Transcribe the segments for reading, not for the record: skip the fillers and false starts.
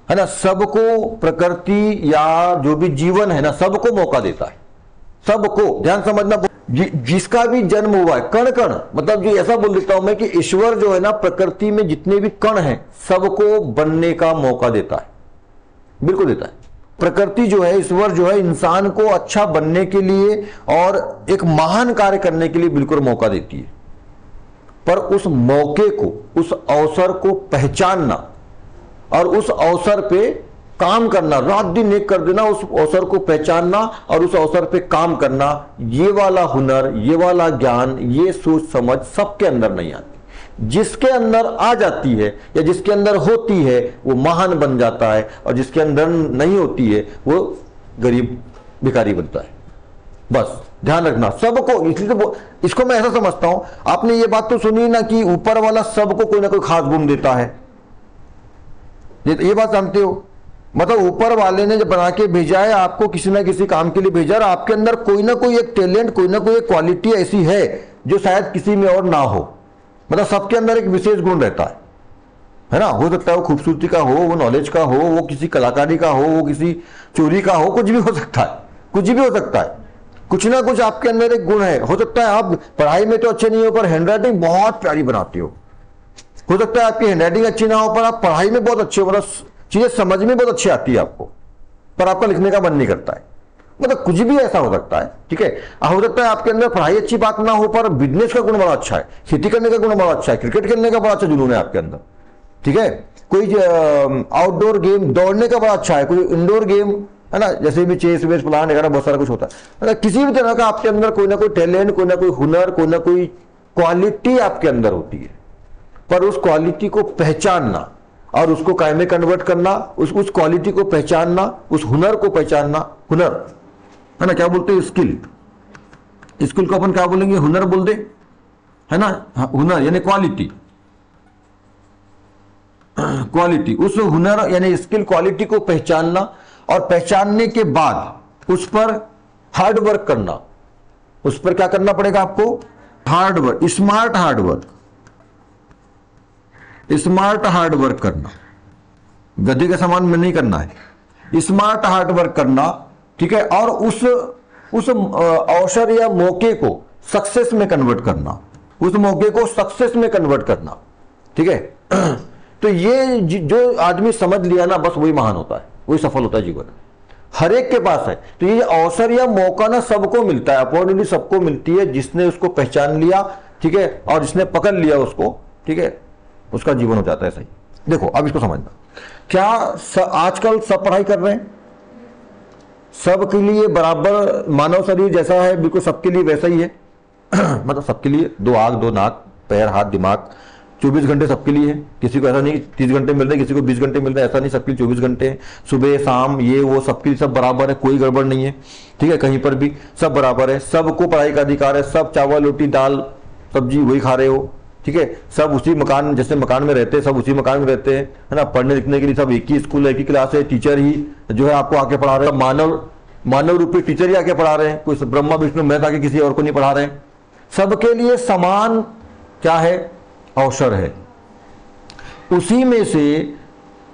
है ना, सबको प्रकृति या जो भी जीवन है ना, सबको मौका देता है, सबको। ध्यान समझना, जिसका भी जन्म हुआ है, कण कण, मतलब जो ऐसा बोल देता हूं मैं कि ईश्वर जो है ना, प्रकृति में जितने भी कण हैं सबको बनने का मौका देता है, बिल्कुल देता है। प्रकृति जो है, ईश्वर जो है, इंसान को अच्छा बनने के लिए और एक महान कार्य करने के लिए बिल्कुल मौका देती है। पर उस मौके को, उस अवसर को पहचानना और उस अवसर पे काम करना, रात दिन एक कर देना, उस अवसर को पहचानना और उस अवसर पे काम करना, ये वाला हुनर, ये वाला ज्ञान, ये सोच समझ सबके अंदर नहीं आती। जिसके अंदर आ जाती है या जिसके अंदर होती है वो महान बन जाता है, और जिसके अंदर नहीं होती है वो गरीब भिखारी बनता है। बस ध्यान रखना, सबको। इसलिए तो इसको मैं ऐसा समझता हूं, आपने ये बात तो सुनी ना कि ऊपर वाला सबको कोई ना कोई खास गुण देता है, ये बात जानते हो? मतलब ऊपर वाले ने जब बना के भेजा है आपको, किसी ना किसी काम के लिए भेजा, और आपके अंदर कोई ना कोई एक टैलेंट, कोई ना कोई एक क्वालिटी ऐसी है जो शायद किसी में और ना हो। मतलब सबके अंदर एक विशेष गुण रहता है ना। हो सकता है वो खूबसूरती का हो, वो नॉलेज का हो, वो किसी कलाकारी का हो, वो किसी चोरी का हो, कुछ भी हो सकता है, कुछ भी हो सकता है। कुछ ना कुछ आपके अंदर एक गुण है। हो सकता है आप पढ़ाई में तो अच्छे नहीं हो पर हैंडराइटिंग बहुत प्यारी बनाते हो सकता है आपकी हैंडराइटिंग अच्छी ना हो पर आप पढ़ाई में बहुत अच्छे हो, मतलब चीजें समझ में बहुत अच्छी आती है आपको, पर आपका लिखने का मन नहीं करता है। मतलब कुछ भी ऐसा हो सकता है, ठीक है। हो सकता है आपके अंदर पढ़ाई अच्छी बात ना हो पर बिजनेस का गुण बड़ा अच्छा है, खेती करने का गुण बड़ा अच्छा है, क्रिकेट खेलने का बड़ा अच्छा जुनून है आपके अंदर, ठीक है। कोई आउटडोर गेम, दौड़ने का बड़ा अच्छा है, कोई इंडोर गेम, है ना, जैसे भी चेस वेस प्लान वगैरह बहुत सारा कुछ होता है। मतलब किसी भी तरह का आपके अंदर कोई ना कोई टैलेंट, कोई ना कोई हुनर, कोई ना कोई क्वालिटी आपके अंदर होती है, पर उस क्वालिटी को पहचानना और उसको काय में कन्वर्ट करना, उस क्वालिटी को पहचानना, उस हुनर को पहचानना, हुनर है ना, क्या बोलते हैं, स्किल। स्किल को अपन क्या बोलेंगे, हुनर बोल दे, है ना। हुनर यानी क्वालिटी, क्वालिटी, उस हुनर यानी स्किल क्वालिटी को पहचानना और पहचानने के बाद उस पर हार्ड वर्क करना। उस पर क्या करना पड़ेगा आपको, hard work, smart hard work, smart hard work करना। गधे के समान में नहीं करना है, स्मार्ट हार्ड वर्क करना, ठीक है। और उस अवसर या मौके को सक्सेस में कन्वर्ट करना, उस मौके को सक्सेस में कन्वर्ट करना, ठीक है। तो ये जो आदमी समझ लिया ना, बस वही महान होता है, वही सफल होता है जीवन में। हर एक के पास है। तो ये अवसर या मौका ना सबको मिलता है, अपॉर्चुनिटी सबको मिलती है, जिसने उसको पहचान लिया, ठीक है, और जिसने पकड़ लिया उसको, ठीक है, उसका जीवन हो जाता है सही। देखो अब इसको समझना, क्या आजकल सब पढ़ाई कर रहे हैं? सबके लिए बराबर मानव शरीर जैसा है, बिल्कुल सबके लिए वैसा ही है। मतलब सबके लिए दो आंख, दो नाक, पैर, हाथ, दिमाग, 24 घंटे सबके लिए है। किसी को ऐसा नहीं 30 घंटे मिल रहे, किसी को 20 घंटे मिल रहे, ऐसा नहीं, सबके लिए 24 घंटे हैं। सुबह शाम ये वो सबके लिए सब बराबर है, कोई गड़बड़ नहीं है, ठीक है। कहीं पर भी सब बराबर है, सबको पढ़ाई का अधिकार है, सब चावल रोटी दाल सब्जी वही खा रहे हो, ठीक है। सब उसी मकान, जैसे मकान में रहते हैं सब उसी मकान में रहते हैं, है ना। पढ़ने लिखने के लिए सब एक ही स्कूल, एक ही क्लास है, टीचर ही जो है आपको आके पढ़ा रहे हैं, मानव रूपी टीचर ही आके पढ़ा रहे हैं, कोई ब्रह्मा विष्णु महेश आके किसी और को नहीं पढ़ा रहे हैं। सबके लिए समान क्या है, अवसर है। उसी में से,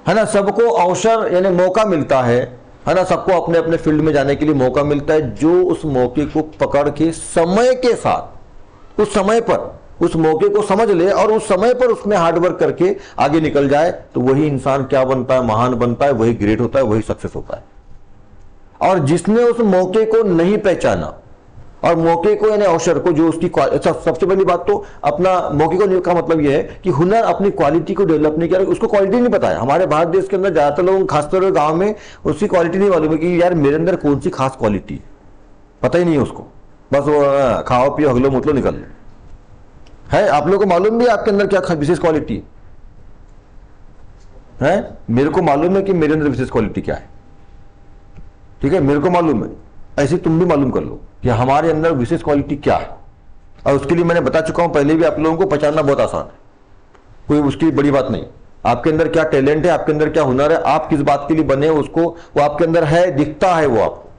है ना, सबको अवसर यानी मौका मिलता है ना, सबको अपने अपने फील्ड में जाने के लिए मौका मिलता है। जो उस मौके को पकड़ के समय के साथ, उस समय पर उस मौके को समझ ले और उस समय पर उसमें हार्डवर्क करके आगे निकल जाए, तो वही इंसान क्या बनता है, महान बनता है, वही ग्रेट होता है, वही सक्सेस होता है। और जिसने उस मौके को नहीं पहचाना और मौके को यानी अवसर को, जो उसकी सबसे पहली बात तो अपना मौके को का मतलब यह है कि हुनर अपनी क्वालिटी को डेवलप नहीं किया, उसको क्वालिटी नहीं पता है। हमारे भारत देश के अंदर ज्यादातर लोग, खासतौर पर गांव में, उसकी क्वालिटी नहीं मालूम है कि यार मेरे अंदर कौन सी खास क्वालिटी है, पता ही नहीं है उसको। बस वो खाओ पियो हगलो मुतलो निकल है। आप लोगों को मालूम भी है आपके अंदर क्या विशेष क्वालिटी है? मेरे को मालूम है कि मेरे अंदर विशेष क्वालिटी क्या है, ठीक है, मेरे को मालूम है। ऐसे तुम भी मालूम कर लो कि हमारे अंदर विशेष क्वालिटी क्या है। और उसके लिए मैंने बता चुका हूं पहले भी, आप लोगों को पहचानना बहुत आसान है, कोई उसकी बड़ी बात नहीं। आपके अंदर क्या टैलेंट है, आपके अंदर क्या हुनर है, आप किस बात के लिए बने हो, उसको वो आपके अंदर है, दिखता है वो आपको,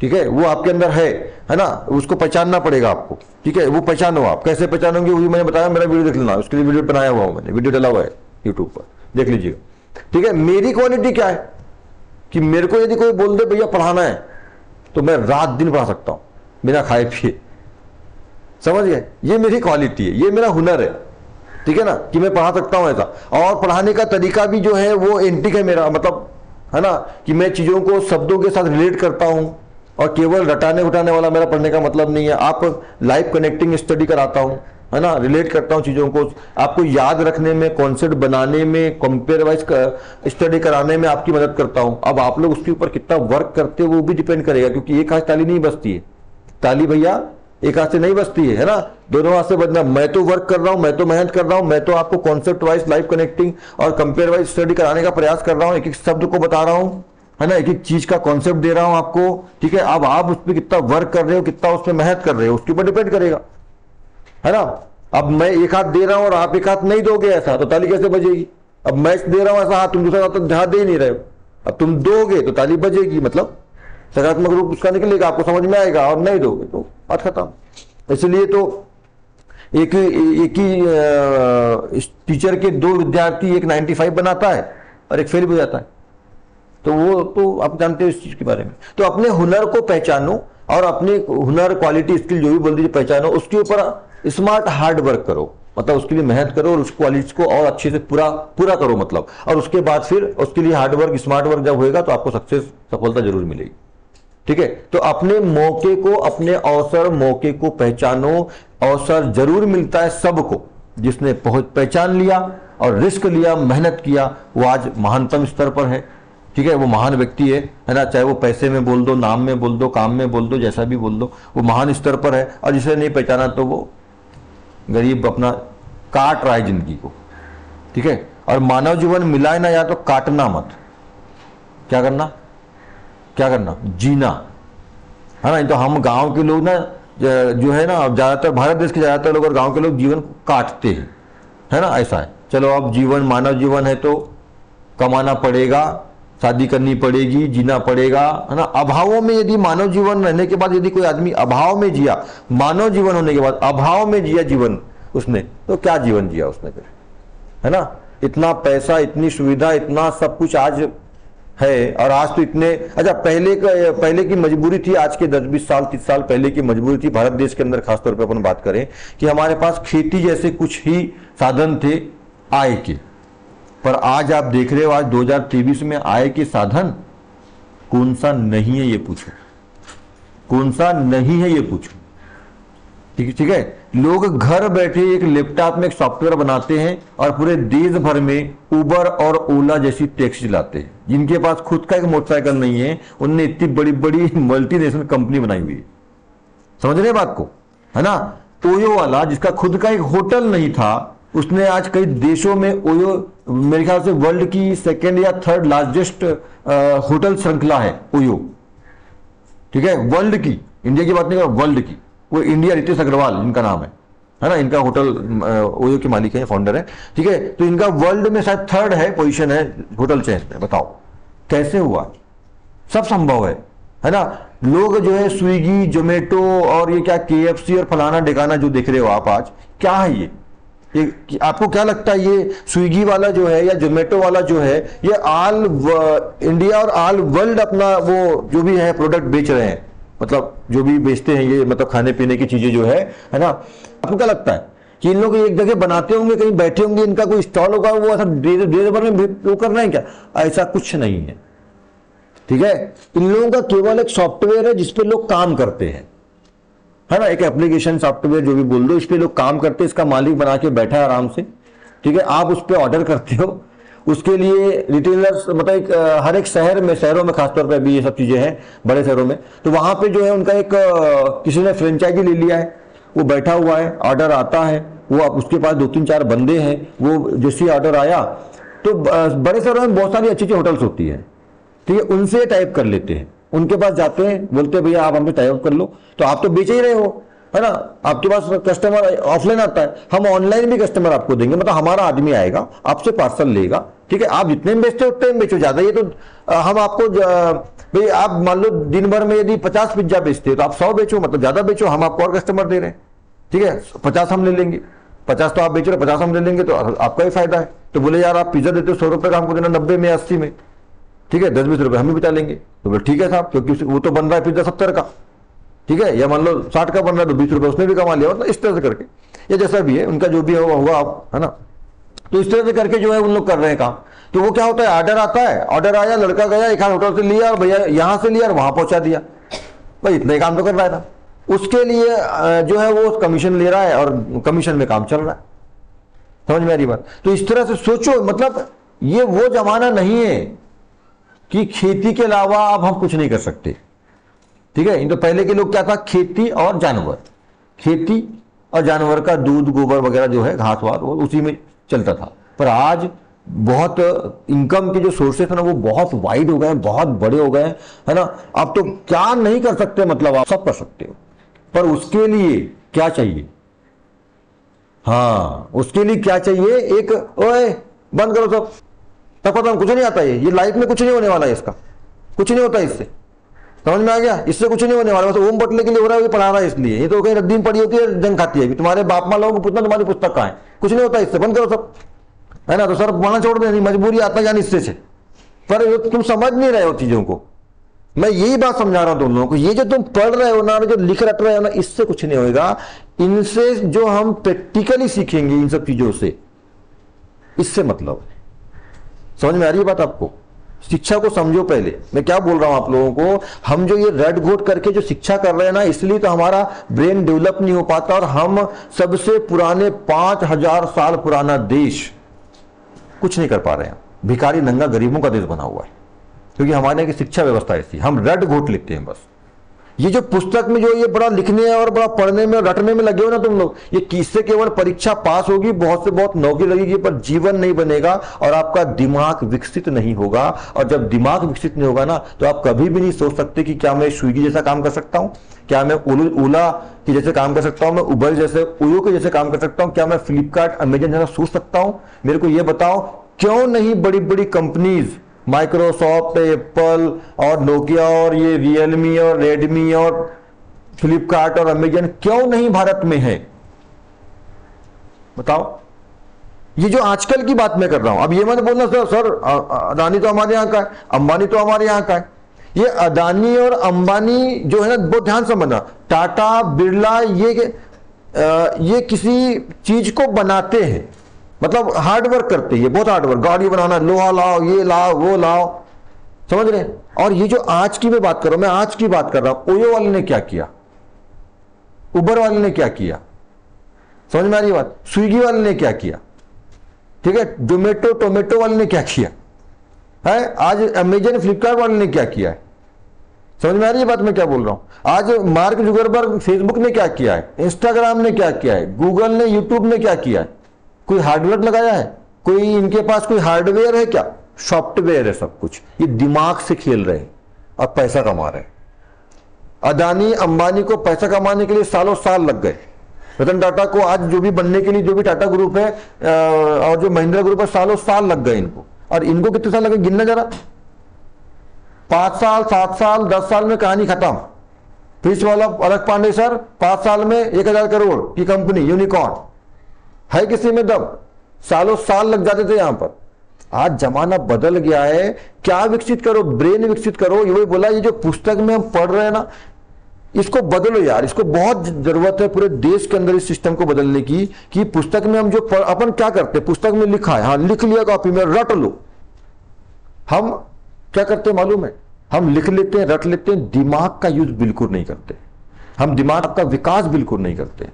ठीक है, वो आपके अंदर है ना, उसको पहचानना पड़ेगा आपको, ठीक है। वो पहचानो, आप कैसे पहचानोगे वही मैंने बताया, मेरा वीडियो देख लेना, उसके लिए वीडियो बनाया हुआ हूं मैंने, वीडियो डाला हुआ है यूट्यूब पर, देख लीजिएगा, ठीक है, मेरी क्वालिटी क्या है कि मेरे को यदि कोई बोल दे भैया पढ़ाना है तो मैं रात दिन पढ़ा सकता हूं बिना खाए पिए। समझ गए, ये मेरी क्वालिटी है, ये मेरा हुनर है। ठीक है ना, कि मैं पढ़ा सकता हूं ऐसा। और पढ़ाने का तरीका भी जो है वो एंटिक है मेरा, मतलब है ना, कि मैं चीजों को शब्दों के साथ रिलेट करता हूं और केवल रटाने उठाने वाला मेरा पढ़ने का मतलब नहीं है। आप लाइव कनेक्टिंग स्टडी कराता हूं, है ना, रिलेट करता हूं चीजों को, आपको याद रखने में, कॉन्सेप्ट बनाने में, कंपेयर वाइज स्टडी कराने में आपकी मदद करता हूं। अब आप लोग उसके ऊपर कितना वर्क करते हो वो भी डिपेंड करेगा, क्योंकि एक हाथ ताली नहीं बजती है, ताली भैया एक हाथ से नहीं बजती है ना, दोनों हाथ से बजना। मैं तो वर्क कर रहा हूं, मैं तो मेहनत कर रहा हूं, मैं तो आपको कॉन्सेप्ट वाइज लाइव कनेक्टिंग और कंपेयर वाइज स्टडी कराने का प्रयास कर रहा हूं, एक एक शब्द को बता रहा हूं, है ना, एक एक चीज का कॉन्सेप्ट दे रहा हूं आपको। ठीक है, अब आप उस पर कितना वर्क कर रहे हो, कितना उस पर मेहनत कर रहे हो, उसके ऊपर डिपेंड करेगा, है ना। अब मैं एक हाथ दे रहा हूं और आप एक हाथ नहीं दोगे ऐसा तो ताली कैसे बजेगी। अब मैं दे रहा हूं ऐसा हाथ, तुम दूसरा हाथ तो ध्यान दे ही नहीं रहे हो, अब तुम दोगे तो ताली बजेगी, मतलब सकारात्मक रूप उसका निकलेगा, आपको समझ में आएगा, और नहीं दोगे तो बात खत्म। इसलिए तो एक ही टीचर के दो विद्यार्थी, एक 95 बनाता है और एक फेल हो जाता है, तो वो तो आप जानते हो इस चीज के बारे में। तो अपने हुनर को पहचानो और अपने हुनर, क्वालिटी, स्किल जो भी बोल दीजिए पहचानो, उसके ऊपर स्मार्ट हार्ड वर्क करो, मतलब उसके लिए मेहनत करो और उस क्वालिटी को और अच्छे से पूरा करो, मतलब। और उसके बाद फिर उसके लिए हार्ड वर्क, स्मार्ट वर्क जब होएगा तो आपको सक्सेस, सफलता जरूर मिलेगी। ठीक है, तो अपने मौके को, अपने अवसर, मौके को पहचानो। अवसर जरूर मिलता है सबको, जिसने पहचान लिया और रिस्क लिया, मेहनत किया, वो आज महानतम स्तर पर है। ठीक है, वो महान व्यक्ति है ना, चाहे वो पैसे में बोल दो, नाम में बोल दो, काम में बोल दो, जैसा भी बोल दो, वो महान स्तर पर है। और जिसे नहीं पहचाना तो वो गरीब अपना काट रहा है जिंदगी को। ठीक है, और मानव जीवन मिला है ना, या तो काटना मत, क्या करना, जीना, है ना। तो हम गांव के लोग ना, जो है ना, ज्यादातर भारत देश के ज्यादातर लोग और गांव के लोग जीवन को काटते हैं, है ना, ऐसा है। चलो, अब जीवन, मानव जीवन है तो कमाना पड़ेगा, शादी करनी पड़ेगी, जीना पड़ेगा, है ना। अभावों में यदि मानव जीवन रहने के बाद यदि कोई आदमी अभाव में जिया, मानव जीवन होने के बाद अभाव में जिया जीवन उसने, तो क्या जीवन जिया उसने फिर, है ना। इतना पैसा, इतनी सुविधा, इतना सब कुछ आज है, और आज तो इतने, अच्छा पहले की मजबूरी थी, आज के 10-20 साल 30 साल पहले की मजबूरी थी भारत देश के अंदर, खासतौर पर अपन बात करें कि हमारे पास खेती जैसे कुछ ही साधन थे आय के। पर आज आप देख रहे हो, आज 2023 में आय के साधन कौन सा नहीं है ये पूछो, कौन सा नहीं है ये पूछो। ठीक है, लोग घर बैठे एक लैपटॉप में एक सॉफ्टवेयर बनाते हैं और पूरे देश भर में उबर और ओला जैसी टैक्सी चलाते हैं। जिनके पास खुद का एक मोटरसाइकिल नहीं है, उनने इतनी बड़ी बड़ी मल्टीनेशनल कंपनी बनाई हुई है। समझ रहे बात को, है ना। ओयो वाला, जिसका खुद का एक होटल नहीं था, उसने आज कई देशों में, ओयो मेरे ख्याल से वर्ल्ड की 2nd या 3rd लार्जेस्ट होटल श्रृंखला है ओयो। ठीक है, वर्ल्ड की, इंडिया की बात नहीं कर, वर्ल्ड की। वो इंडिया, रितेश अग्रवाल इनका नाम है ना, इनका होटल ओयो के मालिक है, फाउंडर है। ठीक है, तो इनका वर्ल्ड में शायद 3rd है पोजीशन है होटल चेन में। बताओ कैसे हुआ, सब संभव है ना। लोग जो है स्विगी, जोमेटो और ये क्या KFC और फलाना ढिकाना जो देख रहे हो आप आज, क्या है ये आपको क्या लगता है, ये स्विगी वाला जो है या जोमेटो वाला जो है, ये ऑल इंडिया और ऑल वर्ल्ड अपना वो जो भी है प्रोडक्ट बेच रहे हैं, मतलब जो भी बेचते हैं ये, मतलब खाने पीने की चीजें जो है ना। आपको क्या लगता है कि इन लोग एक जगह बनाते होंगे, कहीं बैठे होंगे, इनका कोई स्टॉल होगा, वो ऐसा डेढ़ भर में वो कर रहे हैं क्या? ऐसा कुछ नहीं है। ठीक है, इन लोगों का केवल एक सॉफ्टवेयर है जिसपे लोग काम करते हैं, है ना, एक एप्लीकेशन सॉफ्टवेयर जो भी बोल दो, इस पे लोग काम करते हैं, इसका मालिक बना के बैठा है आराम से। ठीक है, आप उस पर ऑर्डर करते हो, उसके लिए रिटेलर्स, मतलब हर एक शहर में, शहरों में खासतौर पे अभी ये सब चीजें हैं बड़े शहरों में, तो वहां पे जो है उनका एक किसी ने फ्रेंचाइजी ले लिया है, वो बैठा हुआ है, ऑर्डर आता है, वो उसके पास 2-3-4 बंदे हैं, वो जैसे ऑर्डर आया तो बड़े शहरों में बहुत सारी अच्छी अच्छी होटल्स होती है, ठीक है, उनसे टाइप कर लेते हैं, उनके पास जाते हैं, बोलते हैं भैया आप हमसे टाइप कर लो, तो आप तो बेच ही रहे हो, है ना, आपके पास कस्टमर ऑफलाइन आता है, हम ऑनलाइन भी कस्टमर आपको देंगे, मतलब हमारा आदमी आएगा, आपसे पार्सल लेगा। ठीक है, आप जितने में बेचते हो उतने में बेचो, ज्यादा ये तो हम आपको भाई आप मान लो दिन भर में यदि 50 पिज्जा बेचते हो तो आप 100 बेचो, मतलब ज्यादा बेचो, हम आपको और कस्टमर दे रहे हैं। ठीक है, 50 हम ले लेंगे, 50 तो आप बेच रहे हो, 50 हम ले लेंगे, तो आपका ही फायदा है। तो बोले यार आप पिज्जा देते हो 100 रुपए का, हमको देना 90 में 80 में, ठीक है 10-20 रुपए हम भी बचा लेंगे। तो बोले ठीक है साहब, क्योंकि वो तो बन रहा है पिज्जा 70 का, ठीक है, या मान लो 60 का बन रहा है तो 20 रुपए उसने भी कमा लिया, मतलब इस तरह से करके, या जैसा भी है उनका जो भी होगा आप, है ना। तो इस तरह से करके जो है उन लोग कर रहे हैं काम। तो वो क्या होता है, ऑर्डर आता है, ऑर्डर आया, लड़का गया एक हाथ होटल से लिया और भैया यहां से लिया और वहां पहुंचा दिया, भाई इतना ही काम तो कर रहा था। उसके लिए जो है वो कमीशन ले रहा है और कमीशन में काम चल रहा है। समझ में आ रही बात? तो इस तरह से सोचो, मतलब ये वो जमाना नहीं है कि खेती के अलावा अब हम कुछ नहीं कर सकते, ठीक है। तो पहले के लोग क्या था, खेती और जानवर, खेती और जानवर का दूध गोबर वगैरह जो है घास वास वो उसी में चलता था। पर आज बहुत इनकम के जो सोर्सेस है ना वो बहुत वाइड हो गए हैं, बहुत बड़े हो गए हैं, है ना। अब तो क्या नहीं कर सकते, मतलब आप सब कर सकते हो, पर उसके लिए क्या चाहिए, हाँ उसके लिए क्या चाहिए, एक ओए बंद करो सब, तब पता कुछ नहीं आता, ये लाइफ में कुछ नहीं होने वाला है, इसका कुछ नहीं होता इससे, समझ में आ गया, इससे कुछ नहीं होने वाला, बस ओम बटले के लिए हो रहा है, पढ़ा रहा है इसलिए, ये तो कहीं रद्दी में पड़ी होती है जंग खाती है, तुम्हारे बाप माँ लोगों को पूछना तुम्हारी पुस्तक कहाँ है, कुछ नहीं होता इससे, बंद करो सब, है ना। तो सर पढ़ना छोड़ दे, मजबूरी आता ज्ञान इससे से, पर तुम समझ नहीं रहे हो चीजों को। मैं यही बात समझा रहा हूं तुम लोगों को, ये जो तुम पढ़ रहे हो ना, जो लिख रट रहे हो ना, इससे कुछ नहीं होगा, इनसे जो हम प्रैक्टिकली सीखेंगे इन सब चीजों से, इससे मतलब है। समझ में आ रही है बात आपको? शिक्षा को समझो पहले, मैं क्या बोल रहा हूं आप लोगों को, हम जो ये रट घोट करके जो शिक्षा कर रहे हैं ना, इसलिए तो हमारा ब्रेन डेवलप नहीं हो पाता, और हम सबसे पुराने 5000 साल पुराना देश कुछ नहीं कर पा रहे हैं, भिखारी नंगा गरीबों का देश बना हुआ है, क्योंकि हमारे की शिक्षा व्यवस्था ऐसी, हम रट घोट लिखते हैं बस। ये जो पुस्तक में जो ये बड़ा लिखने और बड़ा पढ़ने में रटने में लगे हो ना तुम लोग, ये किससे केवल परीक्षा पास होगी, बहुत से बहुत नौकरी लगेगी, पर जीवन नहीं बनेगा और आपका दिमाग विकसित नहीं होगा। और जब दिमाग विकसित नहीं होगा ना, तो आप कभी भी नहीं सोच सकते कि क्या मैं स्विगी जैसा काम कर सकता हूं, क्या मैं ओला के जैसे काम कर सकता हूं, मैं उबर जैसे ओयो के जैसे काम कर सकता हूं, क्या मैं फ्लिपकार्ट अमेजन जैसा सोच सकता हूं। मेरे को ये बताओ, क्यों नहीं बड़ी बड़ी कंपनीज माइक्रोसॉफ्ट, एप्पल और नोकिया और ये रियलमी और रेडमी और फ्लिपकार्ट और अमेजन क्यों नहीं भारत में है, बताओ। ये जो आजकल की बात मैं कर रहा हूं, अब ये मत बोलना सर अदानी तो हमारे यहां का है, अंबानी तो हमारे यहां का है। ये अदानी और अंबानी जो है ना, बहुत ध्यान से समझना, टाटा बिरला ये किसी चीज को बनाते हैं, मतलब हार्डवर्क करते हैं, बहुत हार्डवर्क, गाड़ी बनाना, लोहा लाओ, ये लाओ वो लाओ, समझ रहे। और ये जो आज की मैं बात कर रहा हूं, मैं आज की बात कर रहा हूं, ओयो वाले ने क्या किया, उबर वाले ने क्या किया, समझ में आ रही बात, स्विगी वाले ने क्या किया, ठीक है, टोमेटो वाले ने क्या किया है, आज अमेजन फ्लिपकार्ट वाले ने क्या किया है, समझ में आ रही है बात मैं क्या बोल रहा हूं। आज मार्क जुकरबर्ग फेसबुक ने क्या किया है, इंस्टाग्राम ने क्या किया है, गूगल ने, यूट्यूब ने क्या किया है, कोई हार्डवेयर लगाया है, कोई इनके पास कोई हार्डवेयर है क्या, सॉफ्टवेयर है सब कुछ। ये दिमाग से खेल रहे हैं और पैसा कमा रहे हैं। अदानी अंबानी को पैसा कमाने के लिए सालों साल लग गए, रतन टाटा को आज जो भी बनने के लिए, जो भी टाटा ग्रुप है और जो महिंद्रा ग्रुप है, सालों साल लग गए इनको। और इनको कितने साल लगे गिनना जरा, 5 साल 7 साल 10 साल में कहानी खत्म। फिश वाला अलग पांडे सर 5 साल में 1000 करोड़ की कंपनी, यूनिकॉर्न है किसी में दम, सालों साल लग जाते थे यहां पर। आज जमाना बदल गया है, क्या विकसित करो, ब्रेन विकसित करो। ये बोला, ये जो पुस्तक में हम पढ़ रहे हैं ना, इसको बदलो यार, इसको बहुत जरूरत है पूरे देश के अंदर इस सिस्टम को बदलने की। कि पुस्तक में हम जो अपन क्या करते हैं, पुस्तक में लिखा है, हाँ लिख लिया कॉपी में, रट लो। हम क्या करते हैं मालूम है, हम लिख लेते हैं, रट लेते हैं, दिमाग का यूज बिल्कुल नहीं करते, हम दिमाग का विकास बिल्कुल नहीं करते।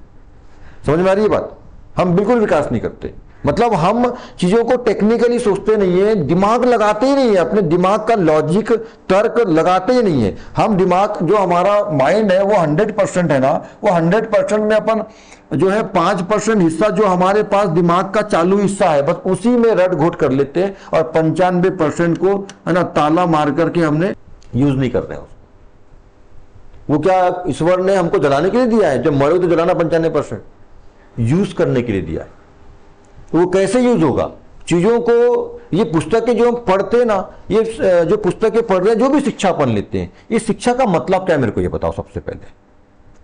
समझ में आ रही है बात, हम बिल्कुल विकास नहीं करते, मतलब हम चीजों को टेक्निकली सोचते नहीं है, दिमाग लगाते ही नहीं है, अपने दिमाग का लॉजिक तर्क लगाते ही नहीं है। हम दिमाग जो हमारा माइंड है वो 100% है ना, वो 100% में अपन जो है 5% हिस्सा जो हमारे पास दिमाग का चालू हिस्सा है, बस उसी में रट घोट कर लेते हैं, और 95% को है ना ताला मार करके हमने यूज नहीं कर रहे हैं उसको। वो क्या ईश्वर ने हमको जलाने के लिए दिया है, जब मरो तो जलाना 95%, यूज करने के लिए दिया है। तो वो कैसे यूज होगा चीजों को। ये पुस्तकें जो हम पढ़ते हैं ना, ये जो पुस्तकें पढ़ रहे हैं, जो भी शिक्षा अपन लेते हैं, इस शिक्षा का मतलब क्या है मेरे को ये बताओ। सबसे पहले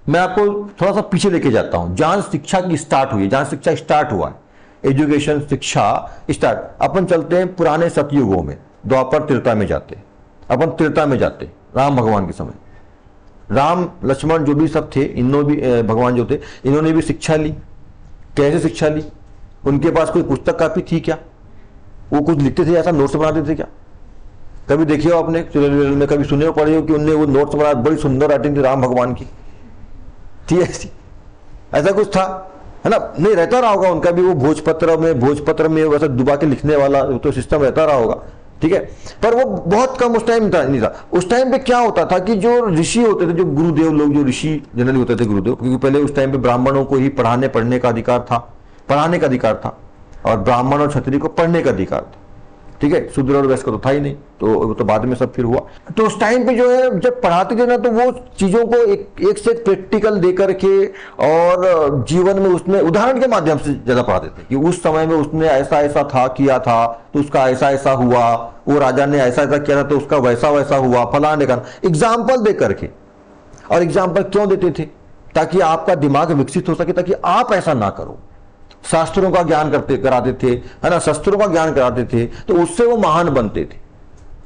मैं आपको थोड़ा सा पीछे लेके जाता हूं, जहां शिक्षा की स्टार्ट हुई, जहां शिक्षा स्टार्ट हुआ है, एजुकेशन, शिक्षा स्टार्ट। अपन चलते हैं पुराने सतयुगों में, द्वापर त्रेता में जाते हैं। अपन त्रेता में जाते हैं, राम भगवान के समय। राम लक्ष्मण जो भी सब थे, इन्होंने भी भगवान जो थे, इन्होंने भी शिक्षा ली। कैसे शिक्षा ली? उनके पास कोई पुस्तक कापी थी क्या? वो कुछ लिखते थे, ऐसा नोट्स बनाते थे क्या? कभी देखिए हो आपने सीरियल में, कभी सुने हो पढ़े हो कि उनने वो नोट्स बना, बड़ी सुंदर राइटिंग थी राम भगवान की, थी ऐसी? ऐसा कुछ था? है ना? नहीं, रहता रहा होगा उनका भी वो भोजपत्र में वैसा दुबा के लिखने वाला तो सिस्टम रहता रहा होगा, ठीक है। पर वो बहुत कम उस टाइम नहीं था। उस टाइम पे क्या होता था कि जो ऋषि होते थे, जो गुरुदेव लोग, जो ऋषि जनरली होते थे गुरुदेव, क्योंकि पहले उस टाइम पे ब्राह्मणों को ही पढ़ने का अधिकार था, और ब्राह्मण और क्षत्रिय को पढ़ने का अधिकार था, ठीक है। शूद्र और वैश्य का तो था ही नहीं, तो वो तो बाद में सब फिर हुआ। तो उस टाइम पे जो है जब पढ़ाते थे ना, तो वो चीजों को एक से एक प्रैक्टिकल दे करके और जीवन में उसमें उदाहरण के माध्यम से ज्यादा पढ़ाते थे कि उस समय में उसने ऐसा ऐसा था, किया था, तो उसका ऐसा ऐसा हुआ, वो राजा ने ऐसा ऐसा किया था तो उसका वैसा वैसा हुआ, फलाने का एग्जाम्पल दे करके। और एग्जाम्पल क्यों देते थे? ताकि आपका दिमाग विकसित हो सके, ताकि आप ऐसा ना करो। शास्त्रों का ज्ञान कराते थे, है ना, शस्त्रों का ज्ञान कराते थे, तो उससे वो महान बनते थे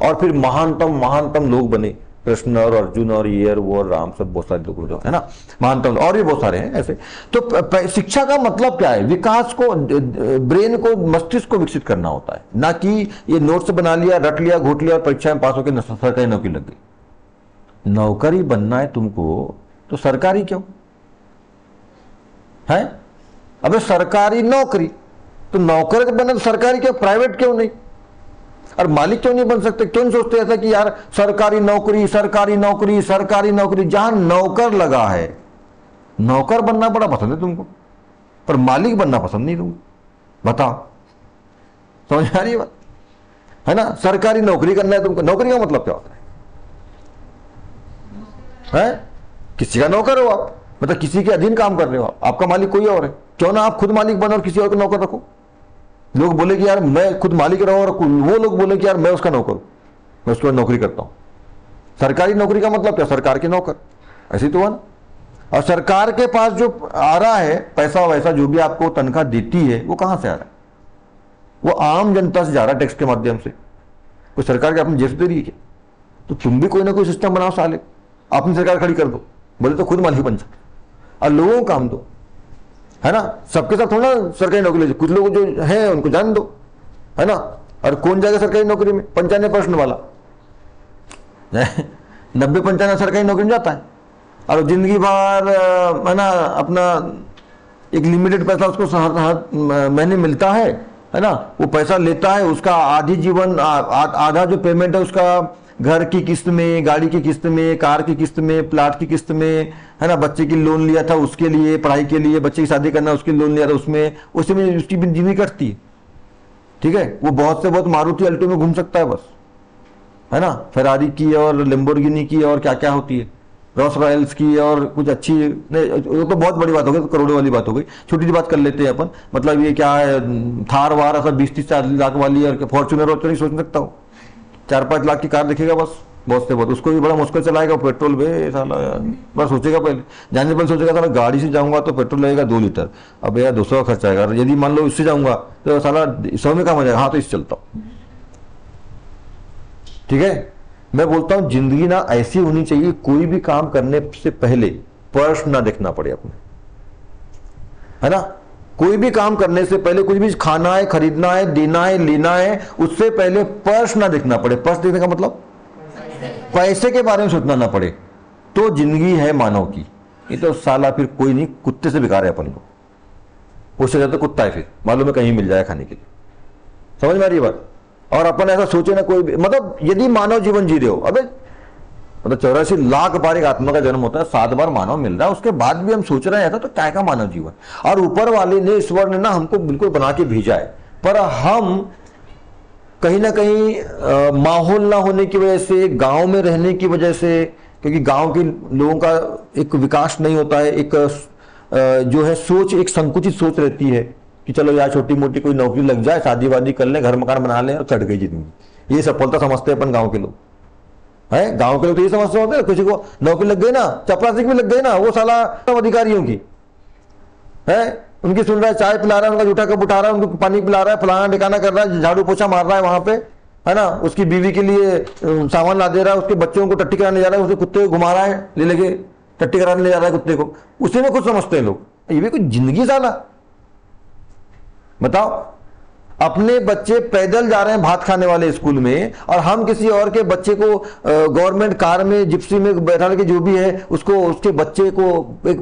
और फिर महानतम लोग बने। कृष्ण और अर्जुन और ये और वो और राम, सब बहुत सारे लोग जो है ना महानतम, और भी बहुत सारे हैं ऐसे। तो शिक्षा का मतलब क्या है? विकास को, ब्रेन को, मस्तिष्क को विकसित करना होता है, ना कि ये नोट्स बना लिया, रट लिया, घोट लिया और परीक्षा में पास होकर सरकारी नौकरी लग गई। नौकरी बनना है तुमको तो सरकारी क्यों है? अबे सरकारी नौकरी, तो नौकर बनना तो सरकारी क्यों, प्राइवेट क्यों नहीं? और मालिक क्यों नहीं बन सकते? क्यों नहीं सोचते ऐसा कि यार सरकारी नौकरी, सरकारी नौकरी, सरकारी नौकरी? जहां नौकर लगा है, नौकर बनना बड़ा पसंद है तुमको, पर मालिक बनना पसंद नहीं तुमको। बताओ, समझ आ रही है बात? है ना? सरकारी नौकरी करना है तुमको। नौकरी का मतलब क्या होता है? किसी का नौकर हो आप, मतलब किसी के अधीन काम कर रहे हो, आपका मालिक कोई और है। क्यों ना आप खुद मालिक बनो और किसी और को नौकर रखो। लोग बोले कि यार मैं खुद मालिक रहूं, और वो लोग बोले कि यार मैं उसका नौकर हूं, मैं उसके बाद नौकरी करता हूं। सरकारी नौकरी का मतलब क्या? सरकार के नौकर, ऐसी तो है ना। और सरकार के पास जो आ रहा है पैसा वैसा, जो भी आपको तनख्वाह देती है, वो कहां से आ रहा है? वो आम जनता से जा रहा है, टैक्स के माध्यम से। कोई सरकार के अपनी जेब से दे रही है क्या? तो तुम भी कोई ना कोई सिस्टम बनाओ साले, अपनी सरकार खड़ी कर दो, बोले तो खुद मालिक बन जाओ और लोगों को काम दो, है ना। सबके साथ थोड़ा सरकारी नौकरी ले, कुछ लोग जो है उनको जान दो, है ना। और कौन जाएगा सरकारी नौकरी में? 95% वाला 90-95 सरकारी नौकरी में जाता है, और जिंदगी भर है ना अपना एक लिमिटेड पैसा उसको हर महीने मिलता है ना। वो पैसा लेता है, उसका आधी जीवन आधा जो पेमेंट है उसका घर की किस्त में, गाड़ी की किस्त में, कार की किस्त में, प्लाट की किस्त में, है ना। बच्चे की लोन लिया था उसके लिए, पढ़ाई के लिए, बच्चे की शादी करना उसके लोन लिया था, उसमें उसकी जिंदगी कटती है, ठीक है। वो बहुत से बहुत मारुति अल्टो में घूम सकता है बस, है ना। फेरारी की और लैम्बोर्गिनी की और क्या क्या होती है, रोल्स रॉयल्स की, और कुछ अच्छी नहीं, वो तो बहुत बड़ी बात हो गई, तो करोड़ों वाली बात हो गई। छोटी सी बात कर लेते हैं अपन, मतलब ये क्या है, थार वार ऐसा 20-30 लाख वाली, और फॉर्चुनर तो नहीं सोच सकता हूँ। 4-5 लाख की कार दिखेगा बस, बहुत से बहुत, उसको भी बड़ा मुश्किल चलाएगा, पेट्रोल बे साला बस सोचेगा पहले, जाने पहले सोचेगा साला गाड़ी से जाऊंगा तो पेट्रोल लगेगा 2 लीटर, अब यार 200 का खर्चा आएगा। यदि मान लो इससे जाऊंगा तो साला 100 में कम हो जाएगा, हाँ तो इससे चलता हूँ, ठीक है। मैं बोलता हूं जिंदगी ना ऐसी होनी चाहिए, कोई भी काम करने से पहले पर्स ना देखना पड़े अपने, है ना। कोई भी काम करने से पहले, कुछ भी खाना है, खरीदना है, देना है, लेना है, उससे पहले पर्स ना देखना पड़े। पर्स देखने का मतलब पैसे के बारे में सोचना ना पड़े, तो जिंदगी है मानव की। ये तो साला फिर कोई नहीं, कुत्ते से बेकार है अपन को। उससे ज्यादा कुत्ता है फिर, मालूम है कहीं मिल जाए खाने के लिए। समझ में आ रही है बात? और अपन ऐसा सोचे ना कोई भी, मतलब यदि मानव जीवन जी रहे हो, अबे मतलब 84 लाख बार एक आत्मा का जन्म होता है, 7 बार मानव मिल रहा है, उसके बाद भी हम सोच रहे हैं ऐसा, तो क्या का मानव जीवन। और ऊपर वाले ने, ईश्वर ने ना हमको बिल्कुल बना के भेजा है, पर हम कहीं ना कहीं माहौल ना होने की वजह से, गांव में रहने की वजह से, क्योंकि गांव के लोगों का एक विकास नहीं होता है, एक जो है सोच, एक संकुचित सोच रहती है कि चलो यार छोटी मोटी कोई नौकरी लग जाए, शादी वादी कर ले, घर मकान बना ले और चढ़ गई जिंदगी। ये सफलता समझते हैं अपन गांव के लोग, है गांव के लोग तो ये समझते होते हैं, किसी को नौकरी लग गई ना, चपरासी भी लग गई ना, वो साला अधिकारियों की है, उनकी सुन रहा है, चाय पिला रहा है, उनका जूठा कप उठा रहा है, उनको पानी पिला रहा है, फलाना ठिकाना कर रहा है, झाड़ू पोछा मार रहा है वहां पे, है ना, उसकी बीवी के लिए सामान ला दे रहा है, उसके बच्चों को टट्टी कराने जा रहा है, उसके कुत्ते को घुमा रहा है, ले लेके टट्टी कराने ले जा रहा है कुत्ते को, उसी में कुछ समझते हैं लोग। ये भी कुछ जिंदगी साला, बताओ। अपने बच्चे पैदल जा रहे हैं भात खाने वाले स्कूल में, और हम किसी और के बच्चे को गवर्नमेंट कार में, जिप्सी में बैठा के जो भी है, उसको, उसके बच्चे को एक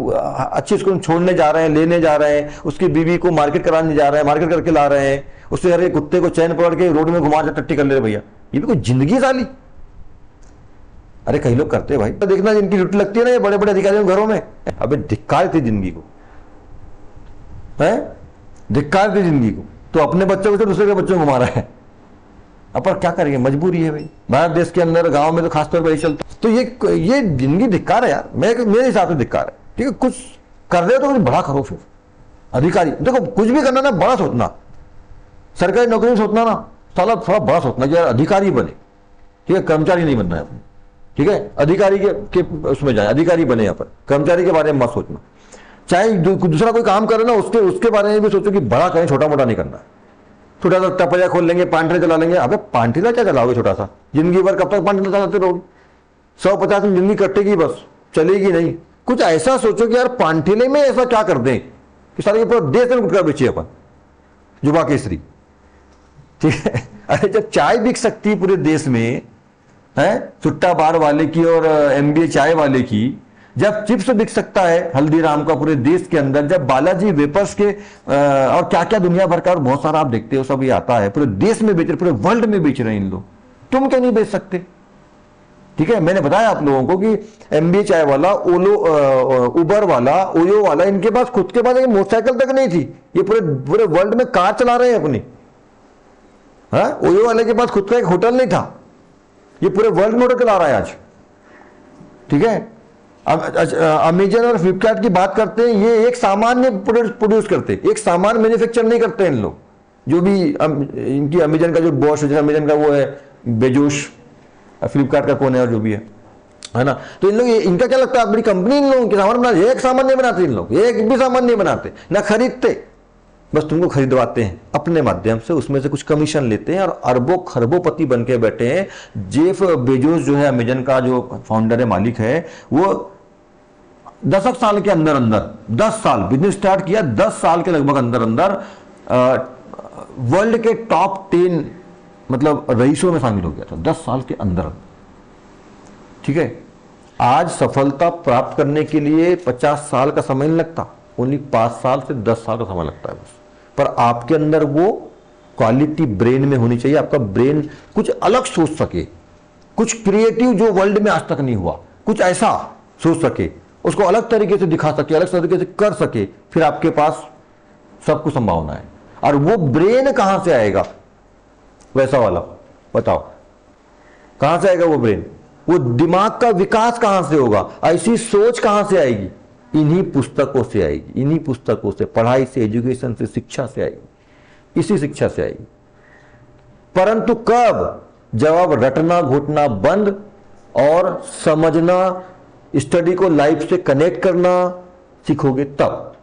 अच्छे स्कूल में छोड़ने जा रहे हैं, लेने जा रहे हैं, उसकी बीवी को मार्केट कराने जा रहे हैं, मार्केट करके ला रहे हैं, उससे हर एक कुत्ते को चैन पकड़ के रोड में घुमा टट्टी कर ले रहे भैया। ये भी कोई जिंदगी साली। अरे कई लोग करते हैं भाई, तो देखना जिनकी ड्यूटी लगती है ना ये बड़े बड़े अधिकारियों घरों में, अबे धिक्कार थी जिंदगी को, है धिक्कार थी जिंदगी को। तो अपने बच्चों को तो दूसरे के बच्चों को घुमा रहा है। अब पर क्या करेंगे, मजबूरी है भाई। भारत देश के अंदर गांव में तो खासतौर पर यही चलता। तो ये जिंदगी धिक्कार है यार, मेरे हिसाब से धिक्कार है। ठीक है, कुछ कर रहे हो तो कुछ बड़ा करो। फिर अधिकारी देखो, कुछ भी करना ना बड़ा सोचना, सरकारी नौकरी में सोचना ना साला थोड़ा बड़ा सोचना कि यार अधिकारी बने, ठीक है, कर्मचारी नहीं बनना है अपने, ठीक है, अधिकारी के उसमें जाए, अधिकारी बने यहाँ पर, कर्मचारी के बारे में मत सोचना। चाहे दूसरा कोई काम करे ना, उसके बारे में भी सोचो कि बड़ा करें, छोटा मोटा नहीं करना। छोटा सा टपरिया खोल लेंगे, पांठिला चला लेंगे, अबे पांठिला क्या चलाओगे छोटा सा, जिंदगी भर कब तक पांठिला चलाते रहोगे? 150 में जिंदगी कटेगी, बस चलेगी नहीं। कुछ ऐसा सोचो कि यार पांठिले में ऐसा क्या कर दें कि सारे पूरा देश में गुटखा बेचे अपन, युवा केसरी, ठीक है। अरे जब चाय बिक सकती है पूरे देश में, है सुट्टा बार वाले की और MBA चाय वाले की, जब चिप्स बिक सकता है हल्दीराम का पूरे देश के अंदर, जब बालाजी वेपर्स के और क्या क्या दुनिया भर का और बहुत सारा आप देखते हो सब ये आता है, पूरे देश में बेच रहे, पूरे वर्ल्ड में बेच रहे हैं इन लोग, तुम क्यों नहीं बेच सकते? ठीक है, मैंने बताया आप लोगों को कि MBA चाय वाला, उबर वाला, ओयो वाला, इनके पास खुद के पास एक मोटरसाइकिल तक नहीं थी, ये पूरे वर्ल्ड में कार चला रहे हैं अपनी। हाँ, ओयो वाले के पास खुद का एक होटल नहीं था, ये पूरे वर्ल्ड में होटल चला रहा है आज। ठीक है, अमेजन और फ्लिपकार्ट की बात करते हैं, ये एक सामान नहीं प्रोड्यूस करते, एक सामान मैन्युफैक्चर नहीं करते इन लोग। जो भी इनकी अमेजन का जो बॉस है, अमेजन का वो है बेजोश, फ्लिपकार्ट का कौन है और जो भी है ना, तो इन लोग, इनका क्या लगता है बड़ी कंपनी इन लोगों के सामान बनाते, एक सामान नहीं बनाते इन लोग, एक भी सामान नहीं बनाते, ना खरीदते, बस तुमको खरीदवाते हैं अपने माध्यम से, उसमें से कुछ कमीशन लेते हैं और अरबों खरबोपति बन के बैठे हैं। जेफ बेजोस जो है अमेजन का जो फाउंडर है, मालिक है, वो 10 साल के अंदर 10 साल बिजनेस स्टार्ट किया, 10 साल के लगभग अंदर वर्ल्ड के टॉप 10 मतलब रईसों में शामिल हो गया था 10 साल के अंदर। ठीक है, आज सफलता प्राप्त करने के लिए 50 साल का समय नहीं लगता, ओनली 5 साल से 10 साल का समय लगता है बस। पर आपके अंदर वो क्वालिटी ब्रेन में होनी चाहिए, आपका ब्रेन कुछ अलग सोच सके, कुछ क्रिएटिव जो वर्ल्ड में आज तक नहीं हुआ, कुछ ऐसा सोच सके, उसको अलग तरीके से दिखा सके, अलग तरीके से कर सके, फिर आपके पास सब कुछ संभावना है। और वो ब्रेन कहां से आएगा वैसा वाला, बताओ कहां से आएगा वो ब्रेन? वो दिमाग का विकास कहां से होगा, ऐसी सोच कहां से आएगी? इन्हीं पुस्तकों से आएगी, इन्हीं पुस्तकों से, पढ़ाई से, एजुकेशन से, शिक्षा से आएगी, इसी शिक्षा से आएगी। परंतु कब? जब आप रटना घोटना बंद और समझना, स्टडी को लाइफ से कनेक्ट करना सीखोगे तब।